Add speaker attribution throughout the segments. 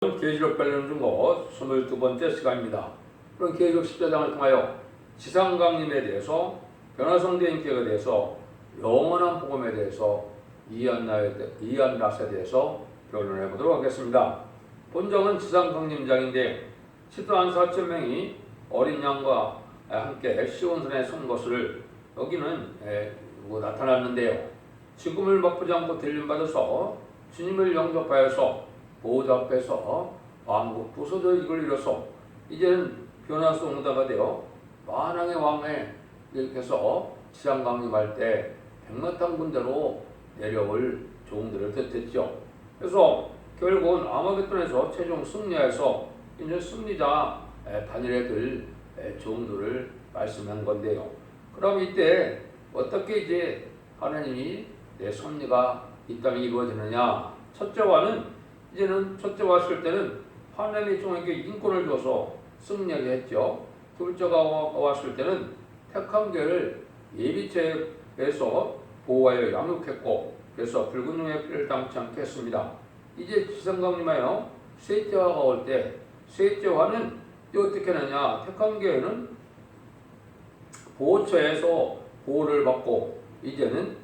Speaker 1: 계시록 관련 중고 22번째 시간입니다. 그럼 계시록 14장을 통하여 지상강림에 대해서 변화성대 인격에 대해서 영원한 복음에 대해서 이안라스에 대해서 변론해 보도록 하겠습니다. 본정은 지상강림장인데 10만 4천 명이 어린 양과 함께 시온산에 선 것을 여기는 나타났는데요. 지금을 맛보지 않고 들림받아서 주님을 영접하여서 보호자 앞에서 왕국 부서져 이걸 이뤄서 이제는 변화성 응답가 되어 만왕의 왕에 이렇게서 지상 강림할 때 백마탄 군대로 내려올 종들을 뜻했죠. 그래서 결국은 아마겟돈에서 최종 승리해서 이제 승리자 단일에 들 종들을 말씀한 건데요. 그럼 이때 어떻게 이제 하나님이 내 섭리가 이 땅에 이루어지느냐? 첫째와 왔을 때는 하나님의 종에게 인권을 줘서 승리하게 했죠. 둘째가 왔을 때는 택한 교회를 예비체에서 보호하여 양육했고, 그래서 붉은 용의 피를 당치 않게 했습니다. 이제 지상강림하여 셋째화가 올 때, 셋째화는 어떻게 하느냐? 택한 교회는 보호처에서 보호를 받고, 이제는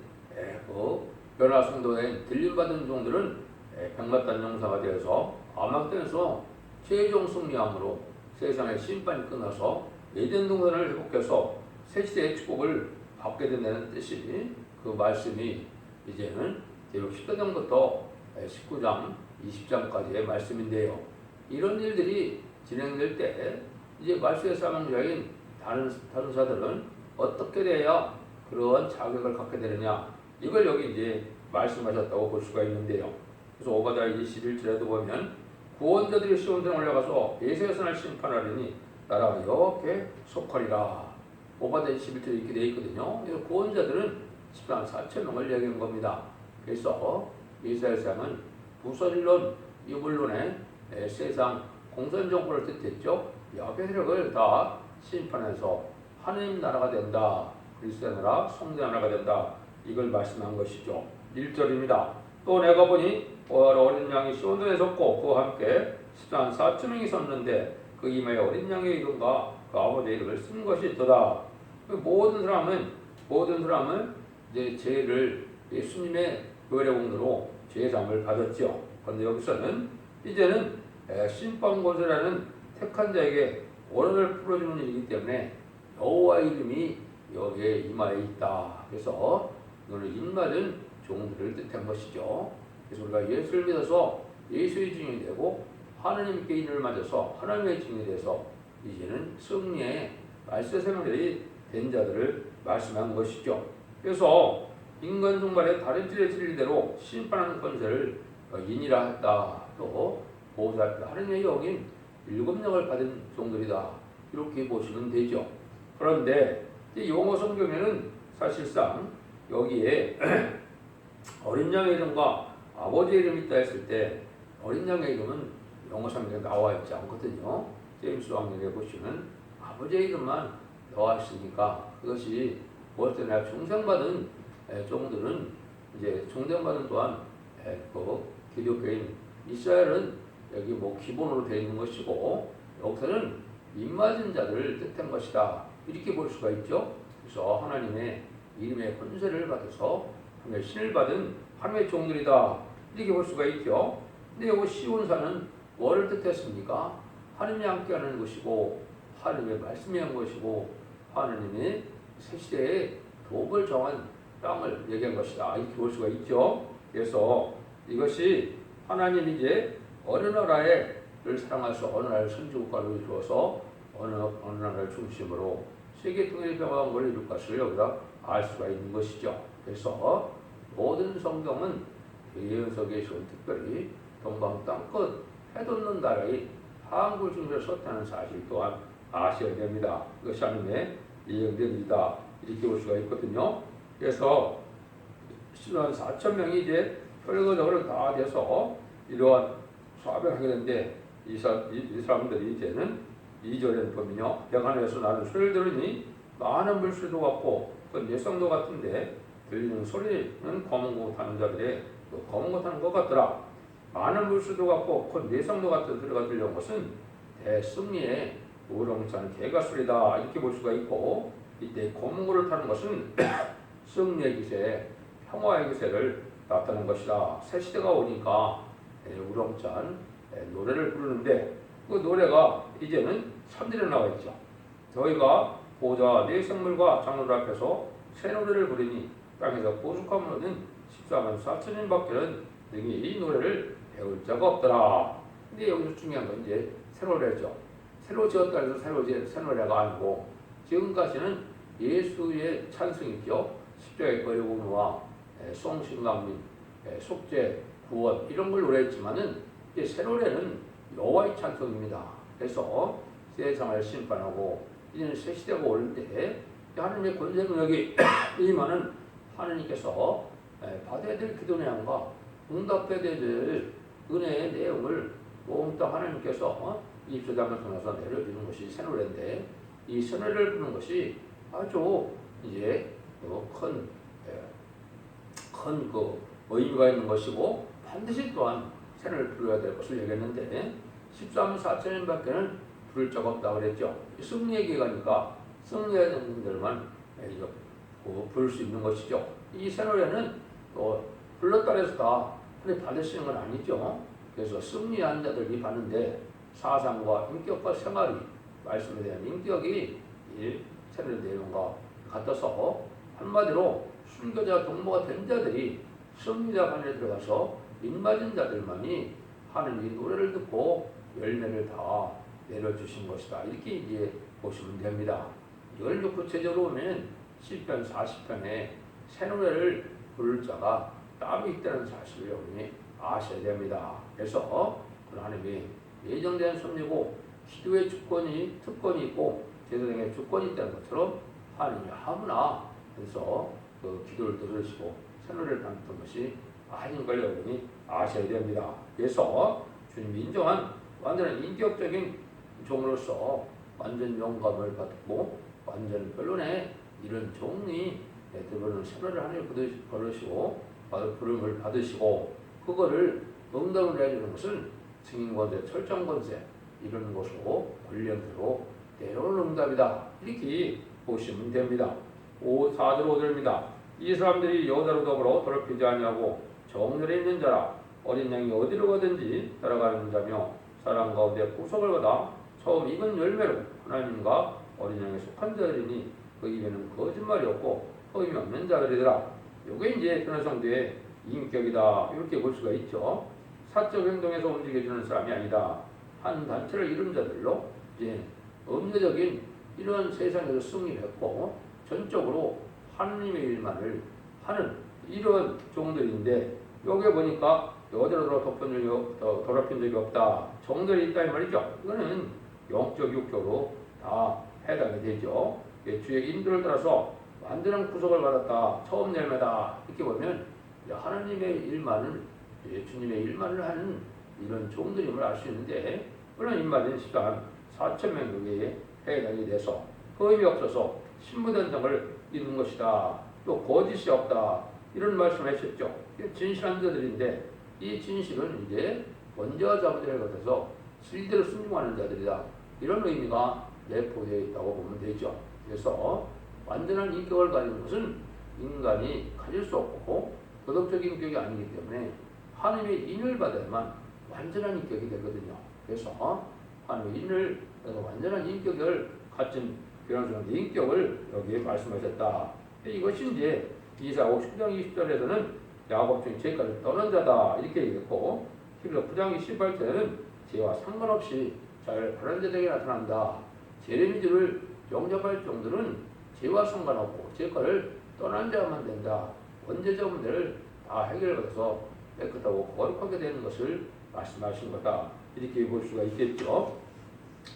Speaker 1: 변화성도에 들림받은 종들은 백마탄 용사가 되어서 아마겟돈에서 최종 승리함으로 세상의 심판이 끝나서 에덴 동산을 회복해서 새시대의 축복을 받게 된다는 뜻이 그 말씀이 이제는 계시록 14장부터 19장, 20장까지의 말씀인데요. 이런 일들이 진행될 때 이제 말씀의 사명자인 다른 사들은 어떻게 돼야 그러한 자격을 갖게 되느냐, 이걸 여기 이제 말씀하셨다고 볼 수가 있는데요. 그래서 오바댜 21절에도 보면 구원자들이 시온산에 올라가서 에세산을 심판하리니 나라가 여호와께 속하리라. 오바댜 21절에 이렇게 되어 있거든요. 구원자들은 10만 4천 명을 얘기한 겁니다. 그래서 이스라엘상은 부설론, 유불론의 세상 공산정권을 뜻했죠. 여러 세력을 다 심판해서 하나님 나라가 된다. 그리스도의 나라, 성도의 나라가 된다. 이걸 말씀한 것이죠. 1절입니다. 또 내가 보니 어린 양이 시온산에 섰고 그와 함께 10만 4천 명이 섰는데 그 이마에 어린 양의 이름과 그 아버지의 이름을 쓴 것이 있도다. 모든 사람은 이제 죄를 예수님의 의뢰공으로 죄사함을 받았죠. 그런데 여기서는 이제는 심판권세라는 택한 자에게 원한을 풀어주는 일이기 때문에 여호와의 이름이 여기에 이마에 있다. 그래서 너는 입맞은 종들을 뜻한 것이죠. 그래서 우리가 예수를 믿어서 예수의 증인이 되고 하나님께 인을 맞아서 하나님의 증인이 돼서 이제는 승리의 말세 생명들이 된 자들을 말씀한 것이죠. 그래서 인간 종말의 다른 질의 진리대로 심판하는 권세를 인이라 했다. 또 보호자 하나님의 영인 7명을 받은 종들이다. 이렇게 보시면 되죠. 그런데 이 영어 성경에는 사실상 여기에 어린 양의 이름과 아버지의 이름이 있다 했을 때 어린 양의 이름은 영어 성경에 나와 있지 않거든요. 제임스 왕력에 보시면 아버지의 이름만 나와 있으니까 그것이 무엇 때문에 중생받은 종들은 이제 중생받은 또한 기독교인 이스라엘은 여기 기본으로 되어 있는 것이고 여기서는 입맞은 자들을 뜻한 것이다. 이렇게 볼 수가 있죠. 그래서 하나님의 이름의 권세를 받아서 하나님의 신을 받은 하나님의 종들이다. 이렇게 볼 수가 있죠. 근데 여기 시온산은 뭐를 뜻했습니까? 하나님이 함께하는 것이고 하나님의 말씀이 한 것이고 하나님이 새시대에 도업을 정한 땅을 얘기한 것이다. 이렇게 볼 수가 있죠. 그래서 이것이 하나님이 이제 어느 나라를 사랑하셔서 어느 나라를 선지국가로 이루어서 어느 나라를 중심으로 세계 통일의 평화를 이룰 것을 여기다 알 수가 있는 것이죠. 그래서 모든 성경은 예언서기에 특별히 동방 땅끝 해돋는 나라의 한국을 중심으로 섰다는 사실 또한 아셔야 됩니다. 이것이 하나님의 예언된 일이다. 이렇게 볼 수가 있거든요. 그래서 10만 4천 명이 이제 혈거적으로 다 돼서 이러한 수합을 하게 되는데 이 사람들이 이제는 2절에는 보면요. 백하늘에서 나는 소리를 들으니 많은 물소리도 같고 그 예성도 같은데 들리는 소리는 검은 것 타는 자들의 검은 것 타는 것 같더라. 많은 물수도 같고 곧 내성도 같은 소리가 들려온 것은 대승리의 우렁찬 개가 소리다 이렇게 볼 수가 있고, 이때 고문고를 타는 것은 승리의 기세, 평화의 기세를 나타내는 것이다. 새 시대가 오니까 우렁찬 노래를 부르는데, 그 노래가 이제는 3절에 나와 있죠. 저희가 보좌 네 생물과 장로들 앞에서 새 노래를 부르니 땅에서 보숙함을 얻은 14만 4천인밖에는 능히 이 노래를 배울 자가 없더라. 근데 여기서 중요한 건 이제 새 노래죠. 새로 지었다 해서 새 노래가 아니고, 지금까지는 예수의 찬송이죠. 십자가의 거리고노와 송신강림, 속죄, 구원 이런 걸 노래했지만은 새 노래는 여호와의 찬송입니다. 그래서 세상을 심판하고 이제는 새 시대가 올 때 하나님의 권세 능력이 임하는 하나님께서 받아야 될 기도 내용과 응답해야 될 은혜의 내용을 몽땅 하나님께서 입수장을 통해서 내려주는 것이 새 노래인데, 이 새 노래를 부르는 것이 아주 이제 큰 의미가 있는 것이고, 반드시 또한 새 노래를 부르어야 될 것을 얘기했는데, 14만 4천인밖에는 부를 자가 없다 그랬죠. 승리의 기가니까 승리하는 분들만 부를 수 있는 것이죠. 이 새 노래는 불렀다 해서 다 받을 수 있는 건 아니죠. 그래서 승리한 자들이 받는데, 사상과 인격과 생활이, 말씀에 대한 인격이 이 새 노래 내용과 같아서 한마디로 순교자 동무가 된 자들이 승리자 반에 들어가서 입맞은 자들만이 하는 이 노래를 듣고 열매를 다 내려주신 것이다. 이렇게 이제 보시면 됩니다. 이걸 구체적으로 보면 시편 40편에 새 노래를 부를 자가 따로 있다는 사실을 여러분이 아셔야 됩니다. 그래서 하나님이 예정된 섭리고 기도의 특권이 있고 제사장의 주권이 있다는 것처럼 하나님이 아무나 해서 기도를 들으시고 새 노래를 받는 것이 아닌 걸 여러분이 아셔야 됩니다. 그래서 주님이 인정한 완전한 인격적인 종으로서 완전 영감을 받고 완전 변론의 이런 종이 대부분 새 노래를 하나님 부르시고 부름을 받으시고, 그거를 응답을 해주는 것은 증인권세, 철장권세 이런 것으로 권력으로 때로는 응답이다. 이렇게 보시면 됩니다. 4절 5절입니다. 이 사람들이 여자로 더불어 더럽히지 아니하고 정렬에 있는 자라. 어린 양이 어디로 가든지 따라가는 자며 사람 가운데 구속을 받아 처음 익은 열매로 하나님과 어린 양에 속한 자들이니 그 입에는 거짓말이 없고 허임이 없는 자들이더라. 이게 이제 변화성도의 인격이다. 이렇게 볼 수가 있죠. 사적 행동에서 움직여주는 사람이 아니다. 한 단체를 이룬 자들로 이제 음료적인 이런 세상에서 승리했고 전적으로 하나님의 일만을 하는 이런 종들인데, 여기 보니까 여자로 더럽힌 적이 없다. 종들이 있다 이 말이죠. 이거는 영적 육적으로 다 해당이 되죠. 주의 인도를 따라서 완전한 구속을 받았다. 처음 열매다. 이렇게 보면 하나님의 일만을, 주님의 일만을 하는 이런 종들임을 알 수 있는데, 물론 인마된 시간 4,000명 여기에 해당이 돼서 허임이 없어서 신부단장을 이룬 것이다. 또 거짓이 없다. 이런 말씀을 하셨죠. 진실한 자들인데, 이 진실은 이제 원자와 자부들에 겉에서 실제로 순종하는 자들이다. 이런 의미가 내포되어 있다고 보면 되죠. 그래서 완전한 인격을 가진 것은 인간이 가질 수 없고 도덕적인 인격이 아니기 때문에 하나님의 인을 받아야만 완전한 인격이 되거든요. 그래서 하나님의 인을 완전한 인격을 가진 그런 인격을 여기에 말씀하셨다. 이것이 이제 이사 59장 20절에서는 야곱 중에 죄가를 떠난 자다 이렇게 얘기했고, 히브리서 9장 28절에는 죄와 상관없이 잘 바른 자들에게 나타난다. 제레미지를 영접할 정도는 죄와 상관없고 죄가를 떠난 자만 된다. 원죄자 문제를 다 해결받아서 깨끗하고 거룩하게 되는 것을 말씀하신 거다. 이렇게 볼 수가 있겠죠.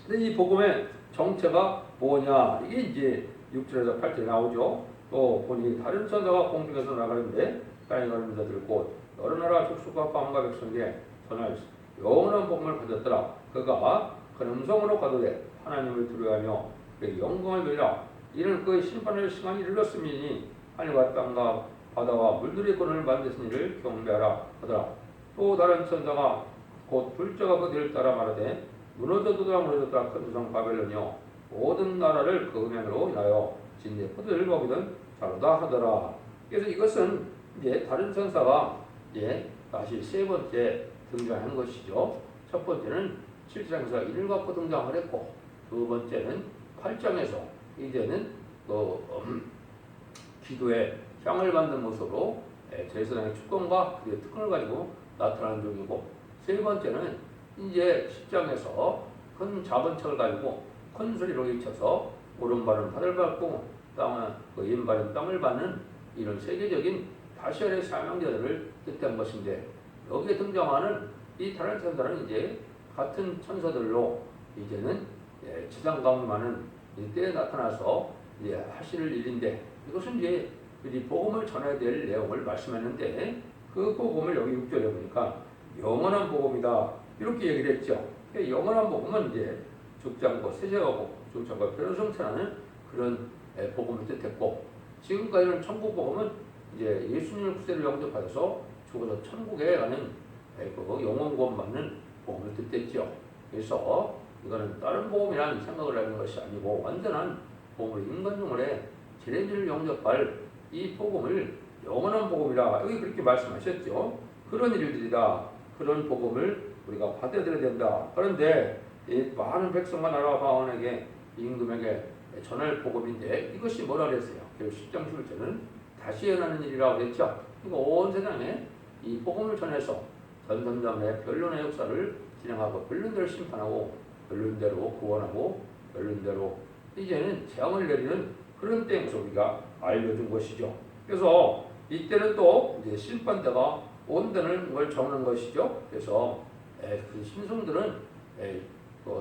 Speaker 1: 근데 이 복음의 정체가 뭐냐? 이게 이제 6절에서 8절에 나오죠. 또 보니 다른 천사가 공중에서 나가는데 땅에 가는 자들 곧 여러 나라 족속과 방과 백성에게 전할 영원한 복음을 가졌더라. 그가 큰 음성으로 가도되 하나님을 두려워하며 그의 영광을 빌라. 이는 그의 심판을 시간이 이르렀음이니 하늘과 땅과 바다와 물들의 권을 만드신 이를 경배하라 하더라. 또 다른 천사가 곧 둘째가 그 뒤를 따라 말하되 무너져도다 무너졌다 큰 조상 바벨론이요 모든 나라를 그 음행으로 인하여 진리의 포도를 먹이던 자로다 하더라. 그래서 이것은 이제 다른 천사가 이제 다시 세 번째 등장한 것이죠. 첫 번째는 7장에서 인을 갖고 등장을 했고, 두 번째는 8장에서 이제는 기도의 향을 받는 모습으로 제사장의 축권과 그의 특권을 가지고 나타나는 중이고, 세 번째는 이제 10장에서 큰 작은 척을 가지고 큰 소리로 외쳐서 오른발은 하늘을 밟고 왼발은 땅을 밟는 이런 세계적인 다시엘의 사명자들을 뜻한 것인데, 여기에 등장하는 이 다른 천사는 이제 같은 천사들로 이제는 지상 가운데만은 이때에 나타나서 이제 하실 일인데, 이것은 이제 이 복음을 전해야 될 내용을 말씀했는데, 그 복음을 여기 6절에 보니까 영원한 복음이다 이렇게 얘기를 했죠. 영원한 복음은 이제 죽지 않고 세세하고 죽지 않고 변성천하는 그런 복음을 뜻했고, 지금까지는 천국 복음은 이제 예수님을 구세로 영접하여서 죽어서 천국에 가는 그 영원 구원 받는 복음을 뜻했죠. 그래서 이거는 다른 복음이라는 생각을 하는 것이 아니고 완전한 복음을 인간 영혼에 제자를 영접할 이 복음을 영원한 복음이라 여기 그렇게 말씀하셨죠. 그런 일들이다. 그런 복음을 우리가 받아들여야 된다. 그런데 이 많은 백성과 나라 바원에게 임금에게 전할 복음인데 이것이 뭐라 그랬어요? 10장 11절은 다시 일어나는 일이라고 그랬죠. 그러니까 온 세상에 이 복음을 전해서 전선전의 변론의 역사를 진행하고 변론대로 심판하고 변론대로 구원하고 변론대로 이제는 재앙을 내리는 그런 때에서 우리가 알려준 것이죠. 그래서 이때는 또 이제 심판대가 온다는 걸 정하는 것이죠. 그래서 그 신성들은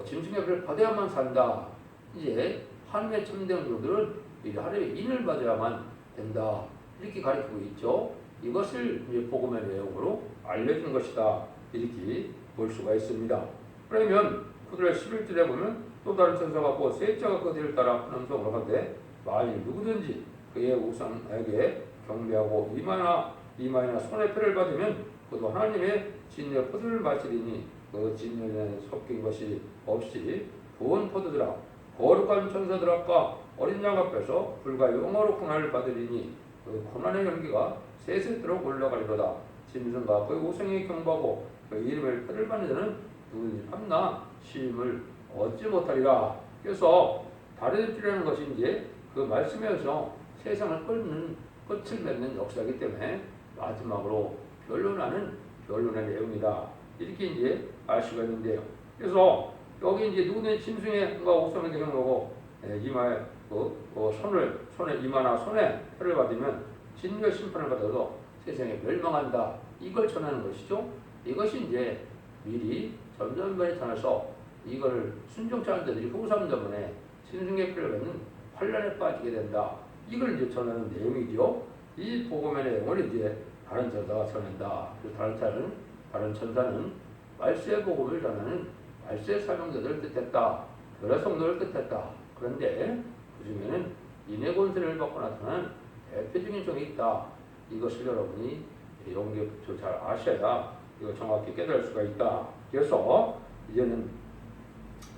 Speaker 1: 짐승의 피를 받아야만 산다. 이제 하나님의 참된 종들은 하나님의 인을 받아야만 된다. 이렇게 가르치고 있죠. 이것을 이제 복음의 내용으로 알려준 것이다. 이렇게 볼 수가 있습니다. 그러면 그들의 11절에 보면 또 다른 천사가 곧 셋째가 그 뒤를 따라 큰 음성으로 하되 만일 누구든지 그의 우상에게 경배하고 이마이나 손에 표를 받으면 그도 하나님의 진리의 포도를 마시리니 그 진리에 섞인 것이 없이 부은 포도들아 거룩한 천사들 앞과 어린 양 앞에서 불과 영어로 고난을 받으리니 그 고난의 연기가 세세토록 올라가리로다. 짐승과 그 우상에 경배하고 그 이름을 표를 받는 자는 누구든지 밤낮 시임을 얻지 못하리라. 그래서 다르다는 것이 이제 그 말씀에서 세상을 끝을 맺는 역사이기 때문에 마지막으로 변론의 내용이다. 이렇게 이제 알 수가 있는데요. 그래서 여기 이제 누구든 짐승과 우상에 경배하고 이마에 손에 이마나 손에 표를 받으면 진노의 심판을 받아서 세상에 멸망한다. 이걸 전하는 것이죠. 이것이 이제 미리 전전번에 전해서 이걸 순종치 않은 자들이 후삼 때문에 짐승의 표를 받는 환란에 빠지게 된다. 이걸 이제 전하는 내용이죠. 이 복음의 내용을 이제 다른 천사가 전한다. 다른 천사는 말세의 복음을 전하는 말세의 사명자들을 뜻했다. 여러 성도를 뜻했다. 그런데 그 중에는 인의 권세를 받고 나타나는 대표적인 종이 있다. 이것을 여러분이 용기에 붙여 잘 아셔야 이거 정확히 깨달을 수가 있다. 그래서 이제는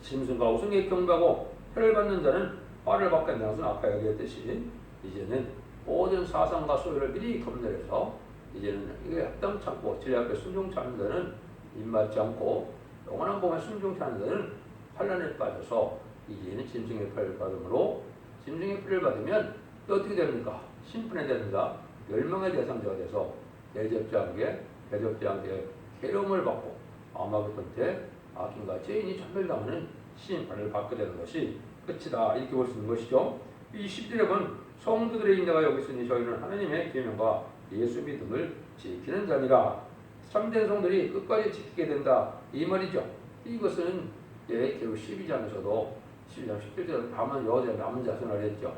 Speaker 1: 짐승과 우상에 경배하고 표를 받는 자는 화를 받게 된다는 것은 아까 얘기했듯이 이제는 모든 사상과 소유를 미리 검열해서 이제는 이게 합당치 않고 진리 앞에 순종치 않는 자는 입맞지 않고 영원한 복음에 순종치 않는 자는 환란에 빠져서 이제는 짐승의 표를 받음으로 짐승의 표를 받으면 어떻게 됩니까? 심판에 됩니다. 멸망의 대상자가 돼서 대접지 않게 괴로움을 받고 아마부터한테 악인과 죄인이 천멸당하는 심판을 받게 되는 것이 끝이다. 이렇게 볼 수 있는 것이죠. 이 10절에 보면 성도들의 인내가 여기 있으니 저희는 하나님의 계명과 예수 믿음을 지키는 자니라. 참된 성들이 끝까지 지키게 된다. 이 말이죠. 이것은 결국 12장에서도 12장 17절에 다만 여호와의 남은 자손을 했죠.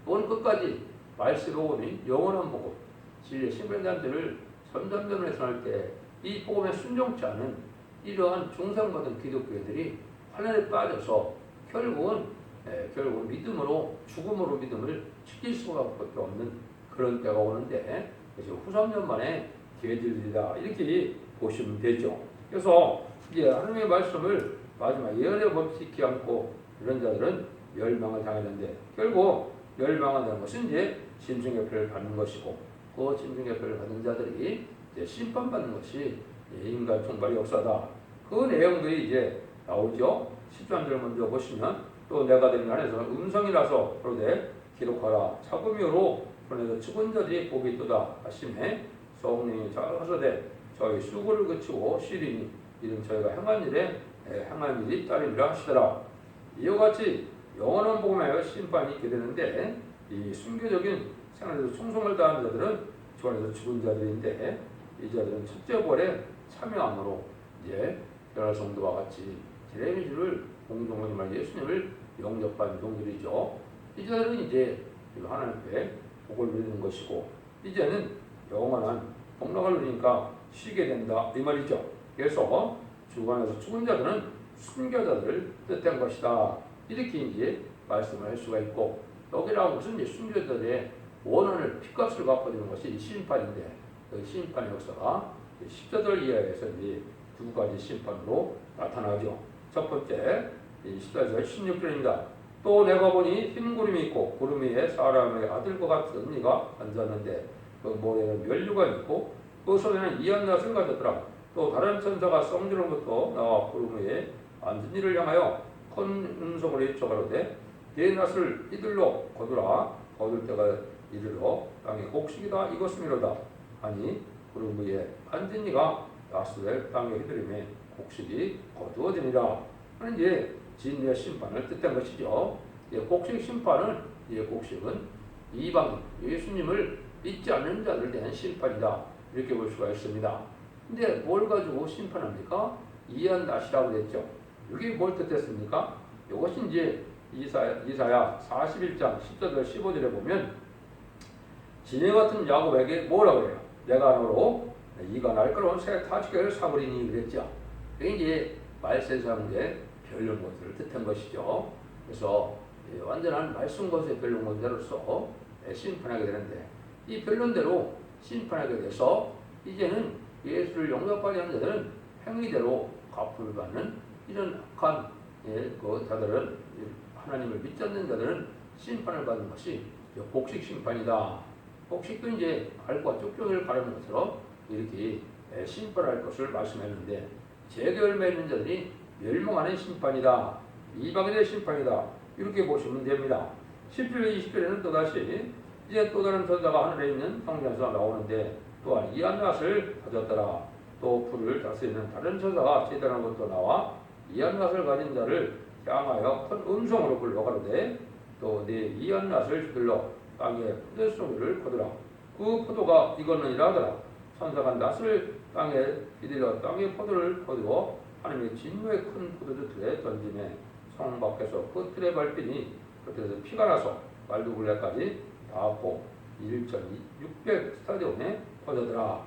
Speaker 1: 그건 끝까지 말씀 복음이 영원한 복음, 진리의 신변자들을 선전변을 전할 때 이 복음에 순종치 않은 이러한 중상받은 기독교인들이 환란에 빠져서 결국은 믿음으로 죽음으로 믿음을 지킬 수밖에 없는 그런 때가 오는데 그래서 후삼년 만에 계절이다 이렇게 보시면 되죠. 그래서 이제 하나님의 말씀을 마지막 예언의 법 지키지 않고 이런 자들은 멸망을 당하는데, 결국 멸망한다는 것은 이제 짐승의 표를 받는 것이고, 그 짐승의 표를 받는 자들이 이제 심판받는 것이 인간 총괄의 역사다. 그 내용들이 이제 나오죠. 10장을 먼저 보시면, 또 내가 되는 안에서 음성이라서 그러되 기록하라. 차범위로 그러나 죽은 자들이 복이 있도다 하심에 성령이 하소되 저희 수고를 그치고 쉬리니 이는 저희가 행한 일에 행한 일이 따르리라 하시더라. 이와 같이 영원한 복음에 심판이 있게 되는데, 이 순교적인 생활에서 충성을 다하는 자들은 주 안에서 죽은 자들인데, 이 자들은 첫째 벌에 참여함으로 이제 베드로 성도와 같이 제레미주를 공동으로 예수님을 영접한 종들이죠. 이 자들은 이제 하나님 앞에 복을 누리는 것이고, 이제는 영원한 복락을 누리니까 쉬게 된다 이 말이죠. 그래서 주 안에서 죽은 자들은 순교자들을 뜻한 것이다, 이렇게 이제 말씀을 할 수가 있고, 여기라는 것은 이제 순교자들의 원한을 피값을 갚아주는 것이 심판인데, 그 심판의 역사가 십자들 이하에서 이제 두 가지 심판으로 나타나죠. 첫 번째, 14절 16절입니다. 또 내가 보니 흰 구름이 있고 구름 위에 사람의 아들과 같은 이가 앉았는데 그 머리에는 면류가 있고 그 손에는 이한낫을 가졌더라. 또 다른 천사가 성전으로부터 나와 구름 위에 앉은 이를 향하여 큰 음성으로 외쳐가로되 네 낫을 이들로 거두라. 거둘 때가 이르러 땅의 곡식이다 이것이미로다. 아니 구름 위에 앉은 이가 낫을 땅에 휘두르매 곡식이 거두어지니라. 하는 이제 진리의 심판을 뜻한 것이죠. 곡식 심판은, 곡식은 이방인, 예수님을 믿지 않는 자들 대한 심판이다, 이렇게 볼 수가 있습니다. 근데 뭘 가지고 심판합니까? 이한 낫이라고 했죠. 이게 뭘 뜻했습니까? 이것이 이제 이사야 41장 14절 15절에 보면 지네 같은 야곱에게 뭐라고 그래요? 내가 너로 이가 날카로운 새 타지개를 사버리니 그랬죠. 이게 이제 말세상의 변론 것들을 뜻한 것이죠. 그래서 완전한 말씀 것의 변론 것대로서 심판하게 되는데, 이 변론대로 심판하게 돼서 이제는 예수를 영접하지 않는 자들은 행위대로 갚음을 받는 이런 악한 그 자들은, 하나님을 믿지 않는 자들은 심판을 받는 것이 복식 심판이다. 복식도 이제 알과 쪽쪽을 가르는 것처럼 이렇게 심판할 것을 말씀했는데, 재결매 있는 자들이 멸망하는 심판이다, 이방인의 심판이다, 이렇게 보시면 됩니다. 10절 20절에는 또다시 이제 또 다른 천사가 하늘에 있는 성전에서 나오는데 또한 이한낫을 가졌더라. 또 불을 다스리는 다른 천사가 제단으로부터 나와 이한낫을 가진 자를 향하여 큰 음성으로 불러 가로되 또 네 이한낫을 휘둘러 땅에 포도송이를 거두라. 그 포도가 익었느니라 하더라. 천사가 낫을 땅에 휘둘러 땅에 포도를 거두어 하나님의 진노의 큰 포도주틀에 던짐에 성 밖에서 그 틀에 밟히니 그때서 피가 나서 말두굴레까지 닿았고 1,600 스타디움에 퍼져더라.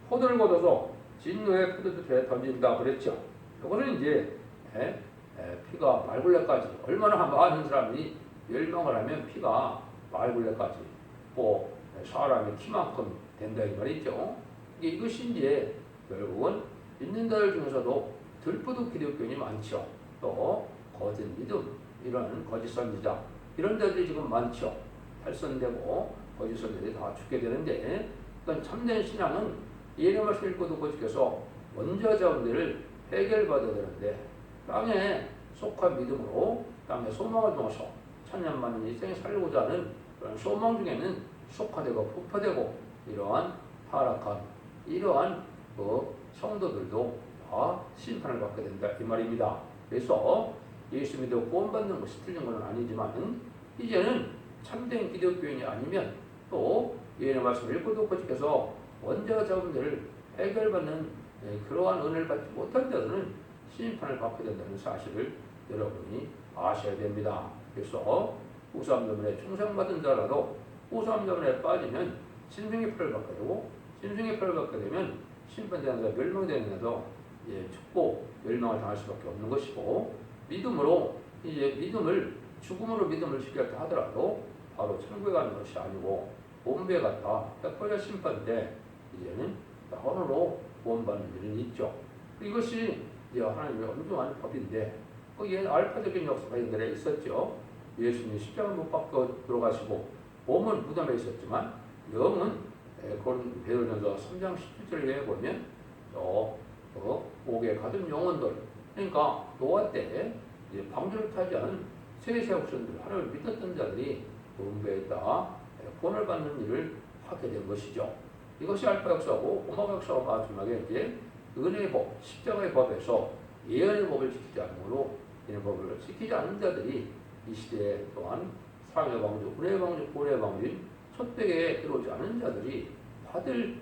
Speaker 1: 포도를 걷어서 진노의 포도주틀에 던진다 그랬죠. 이거는 이제 피가 말굴레까지, 얼마나 많은 사람이 멸망을 하면 피가 말굴레까지 또 사람의 키만큼 된다 이 말이죠. 이것이 이제 결국은 믿는 자들 중에서도 들뿌듯 기독교인이 많죠. 또 거짓 믿음, 이런 거짓 선지자, 이런 자들이 지금 많죠. 탈선되고 거짓 선지자들이 다 죽게 되는데, 그러니까 참된 신앙은 예언의 말씀 읽고 듣고 지켜서 먼저 자원들을 해결받아야 되는데, 땅에 속한 믿음으로 땅에 소망을 두어서 천년만년 인생에 살고자 하는 그런 소망 중에는 속화되고 폭파되고 이러한 타락한 이러한 성도들도 다 심판을 받게 된다 이 말입니다. 그래서 예수 믿어 구원받는 것이 틀린 것은 아니지만, 이제는 참된 기독교인이 아니면 또 예언의 말씀을 읽고 듣고 지켜서 원죄와 자범죄를 해결받는 그러한 은혜를 받지 못한 자들은 심판을 받게 된다는 사실을 여러분이 아셔야 됩니다. 그래서 우상자문에 충성받은 자라도 우상자문에 빠지면 짐승의 표를 받게 되고, 짐승의 표를 받게 되면 심판되는 자, 멸망되는 자도 죽고 멸망을 당할 수밖에 없는 것이고, 믿음으로 이제 죽음으로 믿음을 지켰다 하더라도 바로 천국에 가는 것이 아니고 본배에 갔다 100번의 심판인데, 이제는 영원으로 구원받는 일은 있죠. 이것이 이제 하나님의 엄중한 법인데 거기에 알파적인 역사가 연결해 있었죠. 예수님이 십자가 못 박혀 들어가시고 몸은 무덤에 있었지만 영은 그런 베드로전서 3장 17절에 보면 옥에 가둔 영혼들, 그러니까 노아 때 이제 방주를 타지 않은 세세 혹선들, 하나님을 믿었던 자들이 분배했다 구원을 받는 일을 하게 된 것이죠. 이것이 알파 역사고 오마가 역사가 마지막에 이제 은혜의 법, 십자가의 법에서 예언의 법을 지키지 않으므로 이런 법을 지키지 않는 자들이 이 시대 또한 사랑의 방주, 은혜의 방주, 구원의 방주인 첫백에 들어오지 않는 자들이 받을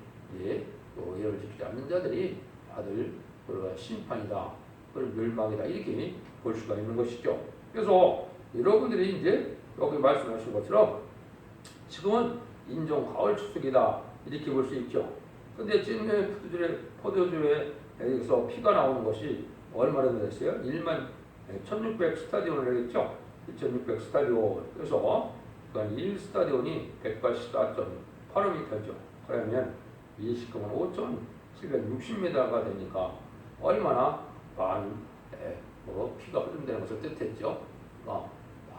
Speaker 1: 또 예언을 지키지 않는 자들이 받을 그런 심판이다, 그런 멸망이다, 이렇게 볼 수가 있는 것이죠. 그래서 여러분들이 이제 여기 말씀하신 것처럼 지금은 인종 가을 추석이다 이렇게 볼 수 있죠. 근데 찐의 포도주에서 피가 나오는 것이 얼마나 됐어요? 11,600 스타디온을 했죠. 2,600 스타디온. 그래서 1 스타디온이 184.8m죠. 그러면 29만 5,760m가 되니까 얼마나 많은 피가 흐른다는 것을 뜻했죠.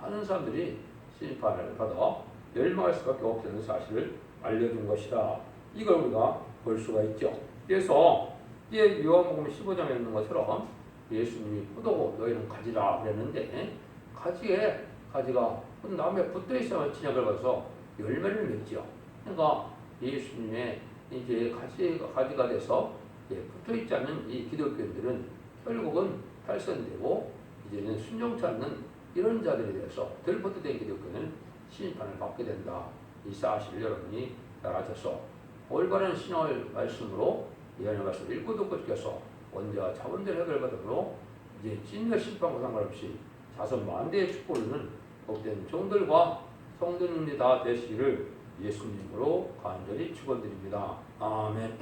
Speaker 1: 많은 사람들이 심판을 받아 멸망할 수밖에 없다는 사실을 알려준 것이다. 이걸 우리가 볼 수가 있죠. 그래서 이제 요한복음 15장에 있는 것처럼 예수님이 포도고 너희는 가지라 그랬는데 가지가 나무에 붙어 있어야 진약을 받아서 열매를 맺죠. 그러니까 예수님의 이제 가지가 돼서 붙어 있지 않는 이 기독교인들은 결국은 탈선되고 이제는 순종치 않는 이런 자들에 대해서 덜 버텨된 기독교는 심판을 받게 된다. 이 사실을 여러분이 잘 아셔서 올바른 신앙의 말씀으로 예언의 말씀을 읽고 듣고 지켜서 원죄와 자본들 해결받음으로 이제 찐의 심판과 상관없이 자선 만대의 축복을 복된 종들과 성도님이 다 되시기를 예수님으로 간절히 축원드립니다. 아멘.